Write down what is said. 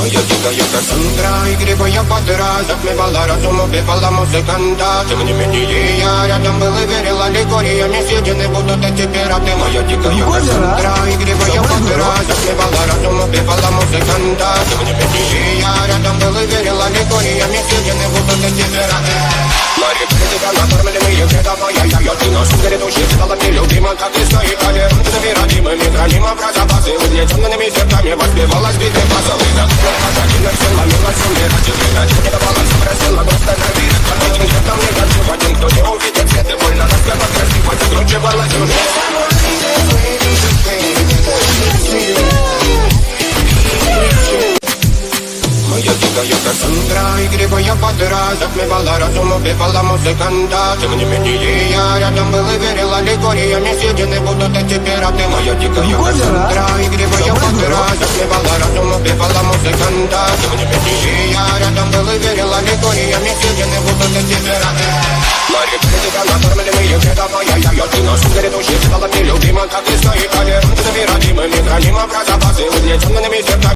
Моя дикая Кассандра, игривая подра, затмевала разум, убивала музыканта. Тем не менее я рядом был и верила легориями съедены будут эти пираты. Моя дикая Кассандра, игривая подра, затмевала разум, убивала музыканта. Тем не менее я рядом был и верила легориями съедены будут эти пираты. Мари, тебя накормленные предавая я ты наш грядущий стала нелюбима, как и свои талеры. Завирадимыми хранимо про запасы, угнетенными сердцами воспевалась битвы базовых. Один все ломилась, умирать и летать. Не давала, спросила, просто набит. Один где-то мне хочу, один кто не увидит свет и больно распела красиво, закручивала сюжет. Моя дикая Кассандра, игривая подра, затмевала разум, убивала музыканта. Тем не менее я рядом был и верила легориями съедены будут эти пираты. Моя дикая Кассандра, игривая подра, затмевала разум, убивала музыканта. Тем не менее я рядом был и верила легориями съедены будут эти пираты. Мари, тебя накормленные предавая я ты наш грядущий стала нелюбима, как и свои